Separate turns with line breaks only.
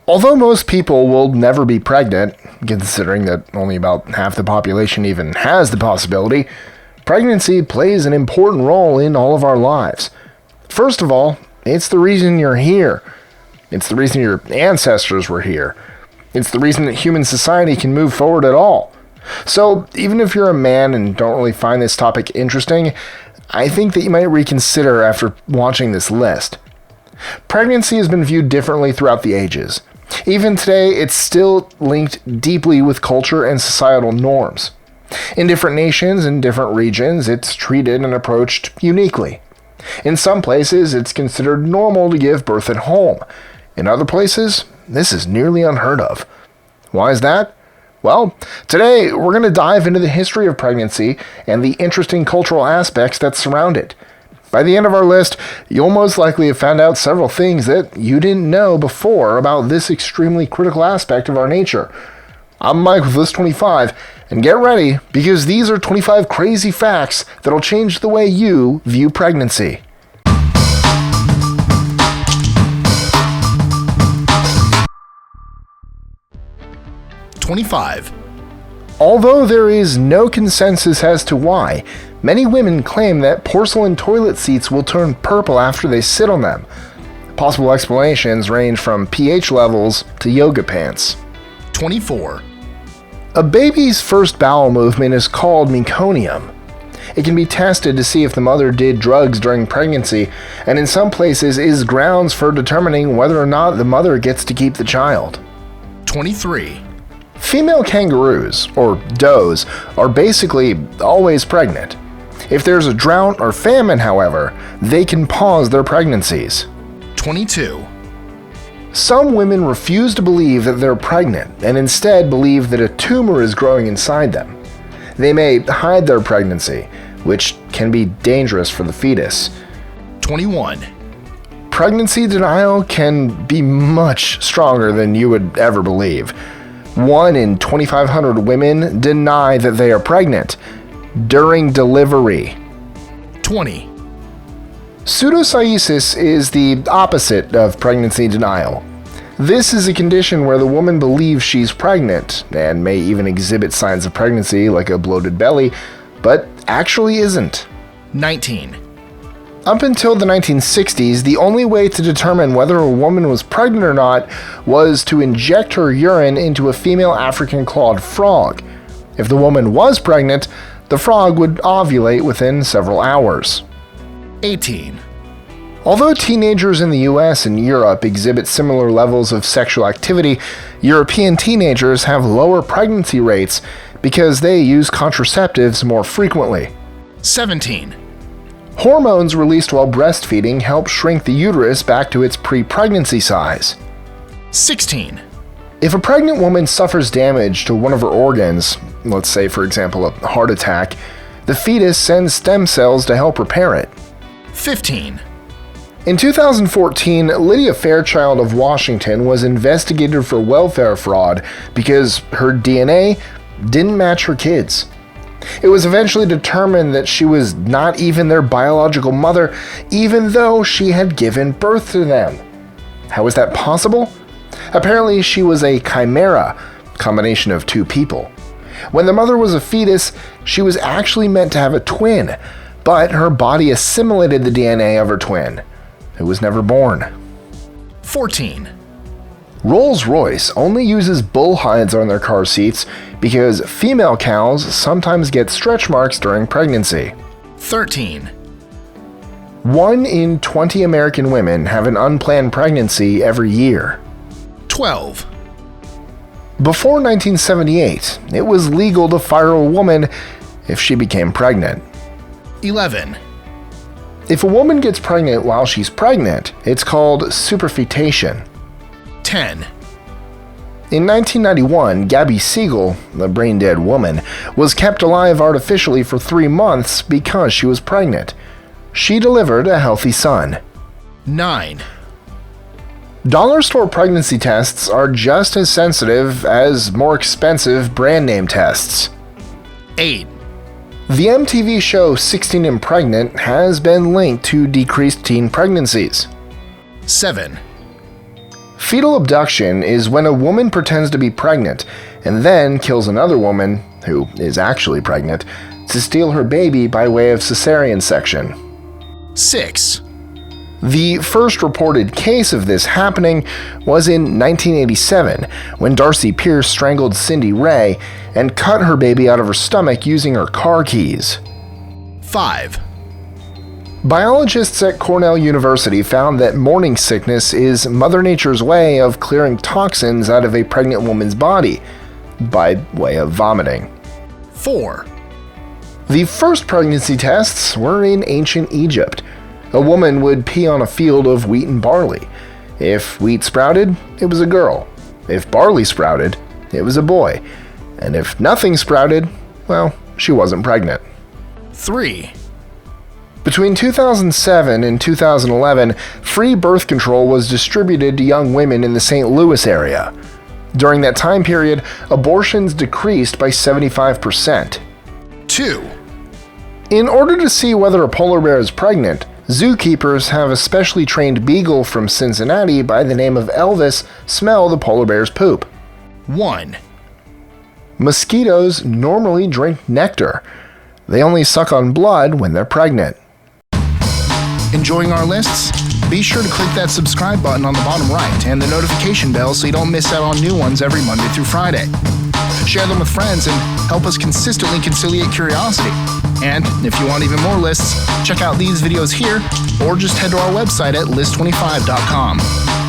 Although most people will never be pregnant, considering that only about half the population even has the possibility, pregnancy plays an important role in all of our lives. First of all, it's the reason you're here. It's the reason your ancestors were here. It's the reason that human society can move forward at all. So, even if you're a man and don't really find this topic interesting, I think that you might reconsider after watching this list. Pregnancy has been viewed differently throughout the ages. Even today, it's still linked deeply with culture and societal norms. In different nations and different regions, it's treated and approached uniquely. In some places, it's considered normal to give birth at home. In other places, this is nearly unheard of. Why is that? Well, today we're going to dive into the history of pregnancy and the interesting cultural aspects that surround it. By the end of our list, you'll most likely have found out several things that you didn't know before about this extremely critical aspect of our nature. I'm Mike with List 25, and get ready, because these are 25 crazy facts that'll change the way you view pregnancy. Although there is no consensus as to why, many women claim that porcelain toilet seats will turn purple after they sit on them. Possible explanations range from pH levels to yoga pants.
24.
A baby's first bowel movement is called meconium. It can be tested to see if the mother did drugs during pregnancy, and in some places is grounds for determining whether or not the mother gets to keep the child.
23.
Female kangaroos, or does, are basically always pregnant. If there's a drought or famine, however, they can pause their pregnancies.
22.
Some women refuse to believe that they're pregnant and instead believe that a tumor is growing inside them. They may hide their pregnancy, which can be dangerous for the fetus.
21.
Pregnancy denial can be much stronger than you would ever believe. 1 in 2,500 women deny that they are pregnant during delivery.
20.
Pseudocyesis is the opposite of pregnancy denial. This is a condition where the woman believes she's pregnant, and may even exhibit signs of pregnancy like a bloated belly, but actually isn't.
19.
Up until the 1960s, the only way to determine whether a woman was pregnant or not was to inject her urine into a female African-clawed frog. If the woman was pregnant, the frog would ovulate within several hours.
18.
Although teenagers in the US and Europe exhibit similar levels of sexual activity, European teenagers have lower pregnancy rates because they use contraceptives more frequently.
17.
Hormones released while breastfeeding help shrink the uterus back to its pre-pregnancy size.
16.
If a pregnant woman suffers damage to one of her organs, let's say for example a heart attack, the fetus sends stem cells to help repair it.
15.
In 2014, Lydia Fairchild of Washington was investigated for welfare fraud because her DNA didn't match her kids. It was eventually determined that she was not even their biological mother, even though she had given birth to them. How is that possible? Apparently, she was a chimera, combination of two people. When the mother was a fetus, she was actually meant to have a twin, but her body assimilated the DNA of her twin, who was never born.
14.
Rolls-Royce only uses bull hides on their car seats because female cows sometimes get stretch marks during pregnancy.
13.
1 in 20 American women have an unplanned pregnancy every year.
12.
Before 1978, it was legal to fire a woman if she became pregnant.
11.
If a woman gets pregnant while she's pregnant, it's called superfetation.
10.
In 1991, Gabby Siegel, the brain-dead woman, was kept alive artificially for 3 months because she was pregnant. She delivered a healthy son.
9.
Dollar store pregnancy tests are just as sensitive as more expensive brand name tests.
8.
The MTV show 16 and Pregnant has been linked to decreased teen pregnancies.
7.
Fetal abduction is when a woman pretends to be pregnant and then kills another woman, who is actually pregnant, to steal her baby by way of cesarean section.
6.
The first reported case of this happening was in 1987, when Darcy Pierce strangled Cindy Ray and cut her baby out of her stomach using her car keys.
5.
Biologists at Cornell University found that morning sickness is Mother Nature's way of clearing toxins out of a pregnant woman's body, by way of vomiting.
4.
The first pregnancy tests were in ancient Egypt. A woman would pee on a field of wheat and barley. If wheat sprouted, it was a girl. If barley sprouted, it was a boy. And if nothing sprouted, well, she wasn't pregnant.
3.
Between 2007 and 2011, free birth control was distributed to young women in the St. Louis area. During that time period, abortions decreased by 75%.
2.
In order to see whether a polar bear is pregnant, zookeepers have a specially trained beagle from Cincinnati by the name of Elvis smell the polar bear's poop.
1.
Mosquitoes normally drink nectar. They only suck on blood when they're pregnant.
Enjoying our lists? Be sure to click that subscribe button on the bottom right and the notification bell so you don't miss out on new ones every Monday through Friday. Share them with friends and help us consistently conciliate curiosity. And if you want even more lists, check out these videos here or just head to our website at list25.com.